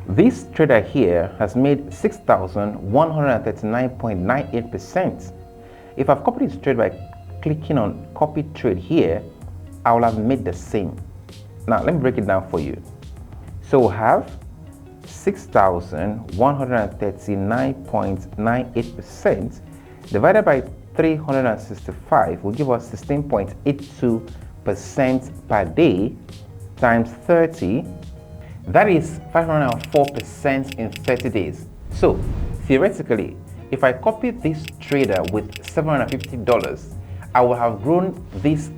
This trader here has made 6,139.98%. If I've copied this trade by clicking on copy trade here, I will have made the same. Now let me break it down for you. So we'll have 6,139.98% divided by 365 will give us 16.82% per day times 30. That is 504% in 30 days. So theoretically, if I copy this trader with $750, I will have grown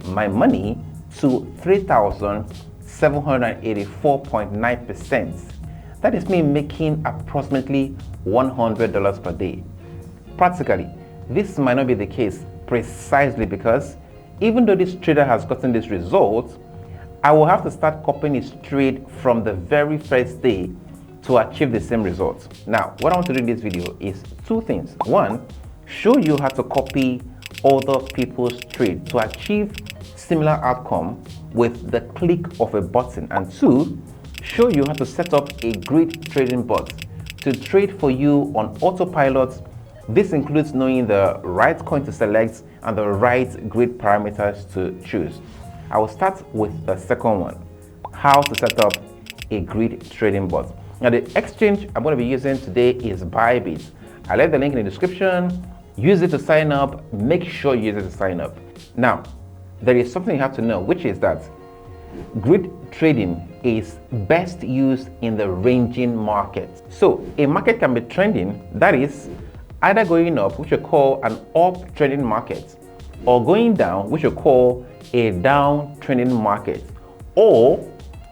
my money to 3,784.9%. That is me making approximately $100 per day. Practically, this might not be the case precisely because even though this trader has gotten this result, I will have to start copying his trade from the very first day to achieve the same result. Now, what I want to do in this video is two things. One, show you how to copy other people's trade to achieve similar outcome with the click of a button. And two, show you how to set up a grid trading bot to trade for you on autopilot. This includes knowing the right coin to select and the right grid parameters to choose. I will start with the second one, how to set up a grid trading bot. Now the exchange I'm going to be using today is Bybit. I left the link in the description. Use it to sign up. Make sure you use it to sign up. Now, there is something you have to know, which is that grid trading is best used in the ranging market. So a market can be trending, that is either going up, which we call an up trending market, or going down, which we call a down trending market, or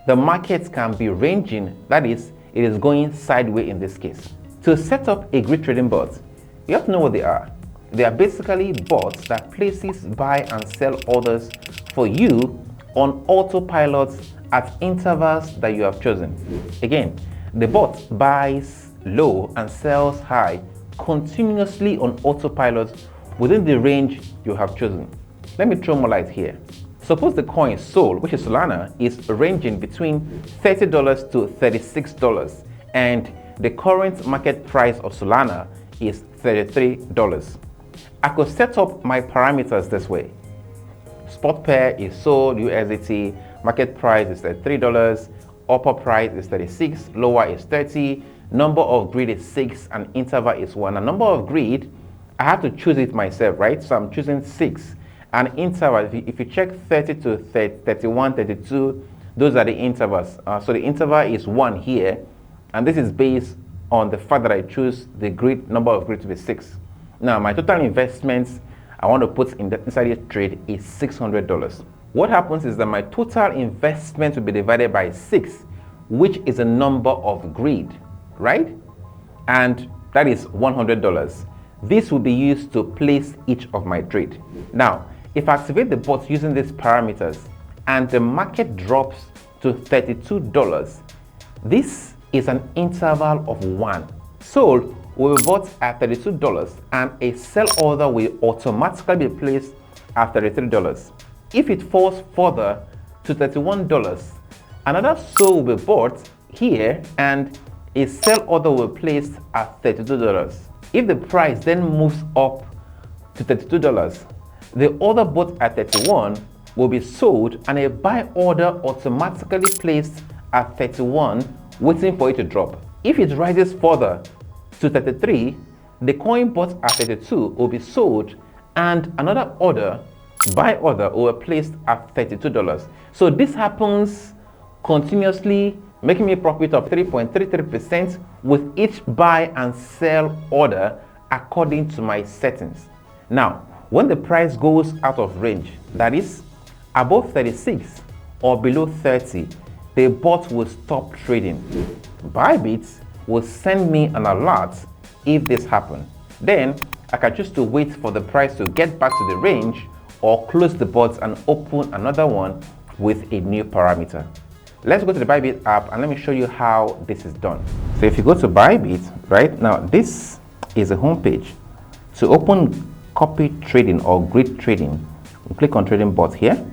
the market can be ranging, that is it is going sideways in this case. To set up a grid trading bot, you have to know what they are. They are basically bots that places buy and sell orders for you on autopilot at intervals that you have chosen. Again, the bot buys low and sells high continuously on autopilot within the range you have chosen. Let me throw more light here. Suppose the coin sold, which is Solana, is ranging between $30 to $36 and the current market price of Solana is $33. I could set up my parameters this way. Spot pair is sold USDT, market price is $33, upper price is 36, lower is 30, number of grid is 6, and interval is 1. A number of grid, I have to choose it myself, right? So I'm choosing 6. And interval, if you check 30 to 31, 32, those are the intervals. So the interval is 1 here, and this is based on the fact that I choose the grid number of grid to be 6. Now my total investments I want to put inside this trade is $600. What happens is that my total investment will be divided by 6, which is a number of grid, right? And that is $100. This will be used to place each of my trade. Now, if I activate the bot using these parameters and the market drops to $32, this is an interval of 1. Sold will be bought at $32 and a sell order will automatically be placed at $33. If it falls further to $31, another sold will be bought here and a sell order will be placed at $32. If the price then moves up to $32, the order bought at 31 will be sold and a buy order automatically placed at 31 waiting for it to drop. If it rises further to 33, the coin bought at 32 will be sold and another order, buy order, will be placed at $32. So this happens continuously, making me a profit of 3.33% with each buy and sell order according to my settings. Now, when the price goes out of range, that is above 36 or below 30, the bot will stop trading. Bybit will send me an alert if this happens. Then I can choose to wait for the price to get back to the range or close the bot and open another one with a new parameter. Let's go to the Bybit app and let me show you how this is done. So if you go to Bybit, right now, this is a home page. To open copy trading or grid trading, you click on trading bot here,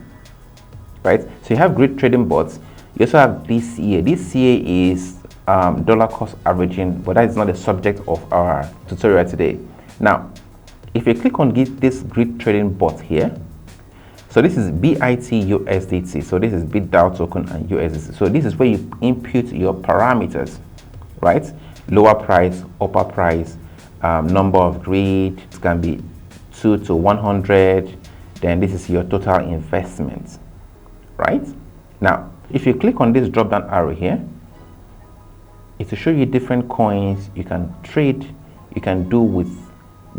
right? So you have grid trading bots. You also have DCA. DCA is dollar cost averaging, but that is not the subject of our tutorial today. Now, if you click on this grid trading bot here, so this is BIT USDT. So this is BitDAO token and USDT. So this is where you input your parameters, right? Lower price, upper price, number of grid. It can be 2 to 100. Then this is your total investment, right? Now, if you click on this drop down arrow here, it will show you different coins you can trade, you can do with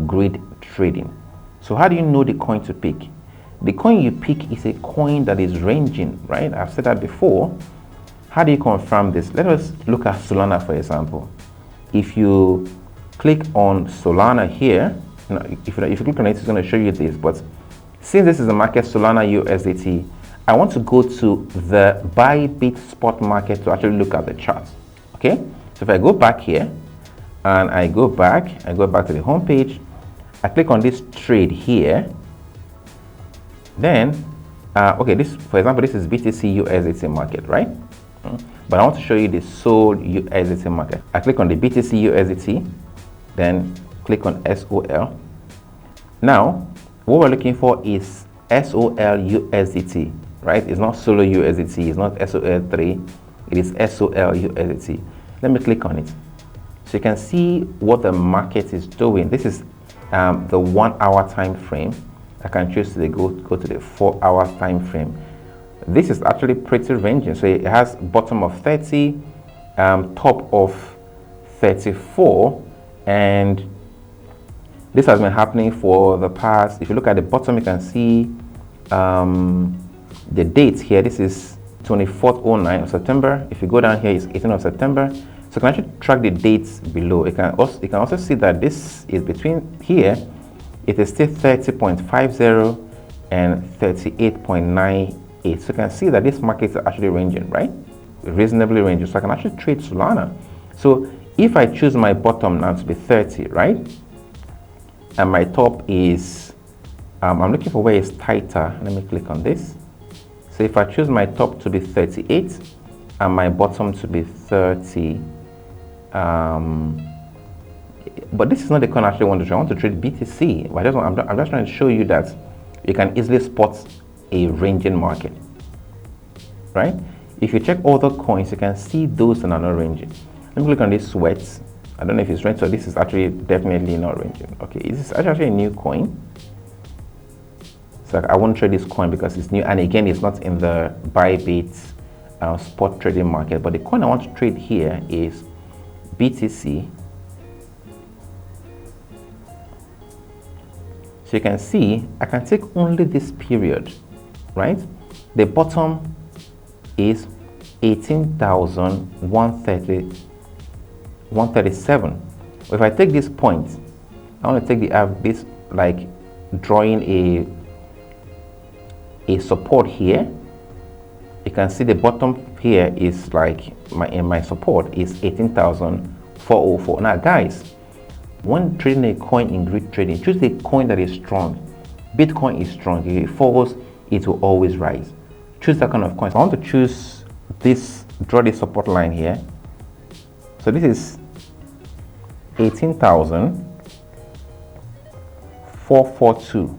grid trading. So how do you know the coin to pick? The coin you pick is a coin that is ranging, right? I've said that before. How do you confirm this? Let us look at Solana, for example. If you click on Solana here, if you click on it, it's going to show you this. But since this is a market, Solana USDT, I want to go to the Bybit spot market to actually look at the chart. Okay, so if I go back here and I go back to the home page, I click on this trade here. Then, okay, this, for example, this is BTC USDT market, right? But I want to show you the SOL USDT market. I click on the BTC USDT, then click on SOL. Now, what we're looking for is SOL USDT, right? It's not Solo USDT, it's not SOL3, it is SOL USDT. Let me click on it. So you can see what the market is doing. This is the 1 hour time frame. I can choose to go to the 4 hour time frame. This is actually pretty ranging. So it has bottom of 30, top of 34, and this has been happening for the past. If you look at the bottom, you can see the dates here. This is 24th09 of September. If you go down here, it's 18th of September. So you can actually track the dates below. You can also see that this is between here. It is still 30.50 and 38.98. So you can see that this market is actually ranging, right? Reasonably ranging. So I can actually trade Solana. So if I choose my bottom now to be 30, right? And my top is, I'm looking for where it's tighter. Let me click on this. So if I choose my top to be 38 and my bottom to be 30, but this is not the coin I actually want to trade. I want to trade BTC. But I'm just trying to show you that you can easily spot a ranging market, right? If you check other coins, you can see those that are not ranging. Let me click on this sweat. I don't know if it's ranging, so this is actually definitely not ranging. Okay, this is actually a new coin. So I won't trade this coin because it's new, and again, it's not in the Bybit spot trading market. But the coin I want to trade here is BTC. So you can see I can take only this period, right? The bottom is 18,137. If I take this point, I want to take this like drawing a support here. You can see the bottom here is like my support is 18,404. Now guys, when trading a coin in grid trading, choose a coin that is strong. Bitcoin is strong. If it falls, it will always rise. Choose that kind of coin. So I want to choose this, draw this support line here. So this is 18,442.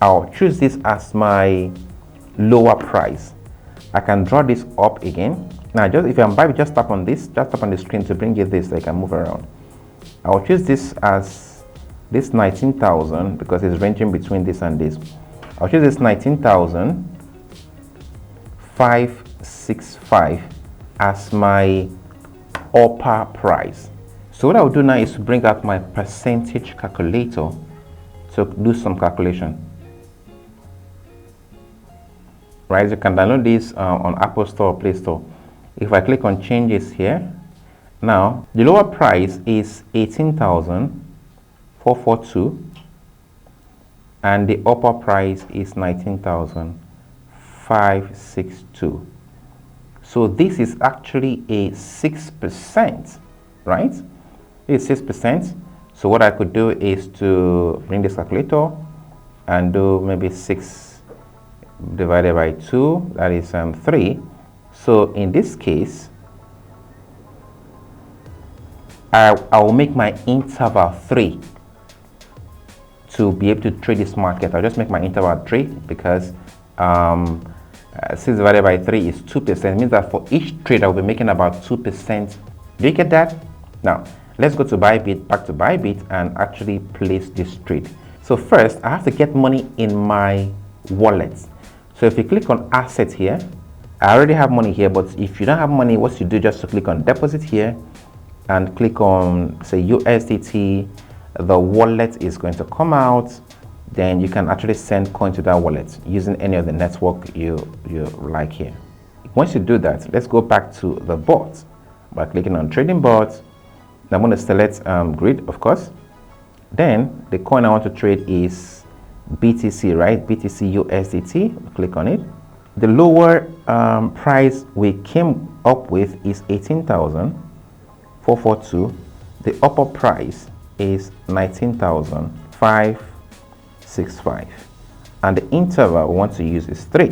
I'll choose this as my lower price. I can draw this up again. Now, if I'm Bybit, just tap on this, just tap on the screen to bring you this so I can move around. I'll choose this as this 19,000 because it's ranging between this and this. I'll choose this 19,565 as my upper price. So what I'll do now is to bring out my percentage calculator to do some calculation. Right, you can download this on Apple Store or Play Store. If I click on changes here, now the lower price is 18,442 and the upper price is 19,562. So this is actually a 6%, right? It's 6%. So what I could do is to bring this calculator and do maybe 6 divided by 2, that is 3. So in this case, I will make my interval 3 to be able to trade this market. I'll just make my interval 3 because 6 divided by 3 is 2%. It means that for each trade I will be making about 2%. Do you get that? Now let's go to Bybit, back to Bybit, and actually place this trade. So first I have to get money in my wallet. So if you click on assets here, I already have money here, but if you don't have money, what you do, just to click on deposit here and click on, say, USDT. The wallet is going to come out. Then you can actually send coin to that wallet using any of the network you like here. Once you do that, let's go back to the bot by clicking on trading bot. I'm going to select grid, of course. Then the coin I want to trade is BTC, right? BTC USDT. Click on it. The lower price we came up with is 18,442. The upper price is 19,565, and the interval we want to use is 3,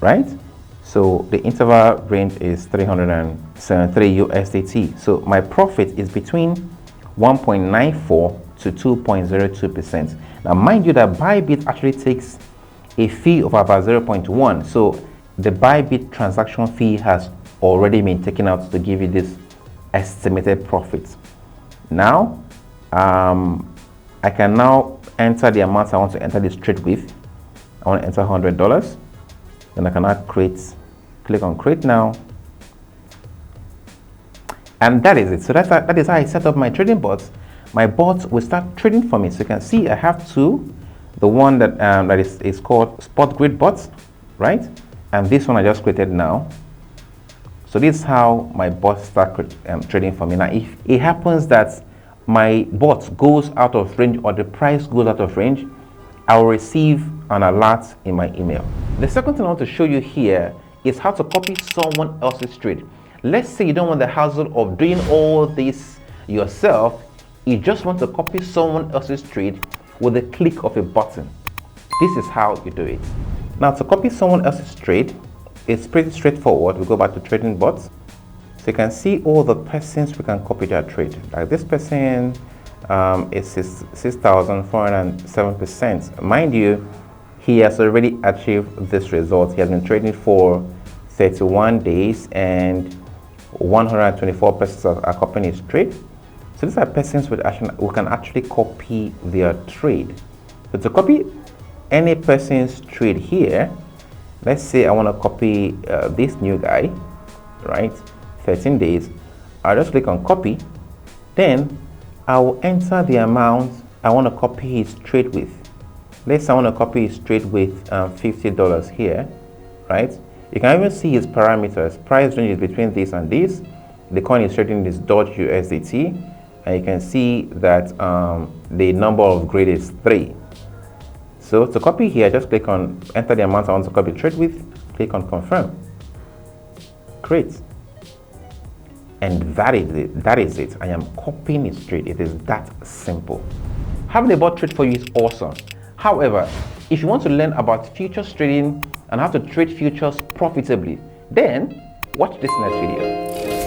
right? So the interval range is 373 USDT. So my profit is between 1.94 to 2.02%. Now mind you that Bybit actually takes a fee of about 0.1. So the Bybit transaction fee has already been taken out to give you this estimated profit. Now I can now enter the amount I want to enter this trade with. I want to enter $100. Then I can now create, click on create now, and that is it. So that is how I set up my trading bots. My bots will start trading for me. So you can see I have two. The one that is called spot grid bots, right? And this one I just created now. So this is how my bots start trading for me. Now if it happens that my bot goes out of range or the price goes out of range, I will receive an alert in my email. The second thing I want to show you here is how to copy someone else's trade. Let's say you don't want the hassle of doing all this yourself. You just want to copy someone else's trade with a click of a button. This is how you do it. Now to copy someone else's trade, it's pretty straightforward. We go back to trading bots. So you can see all the persons we can copy their trade. Like this person is 6,407%. Mind you, he has already achieved this result. He has been trading for 31 days and 124 persons are copying his trade. So these are persons with who can actually copy their trade. So to copy any person's trade here, let's say I want to copy this new guy, right? 13 days. I'll just click on copy. Then I will enter the amount I want to copy his trade with. Let's say I want to copy his trade with $50 here, right? You can even see his parameters. Price range is between this and this. The coin is trading this USDT. And you can see that the number of grid is 3. So to copy here, just click on enter the amount I want to copy trade with, click on confirm, create, and that is it. That is it. I am copying his trade. It is that simple. Having a bot trade for you is awesome. However, if you want to learn about futures trading and how to trade futures profitably, then watch this next video.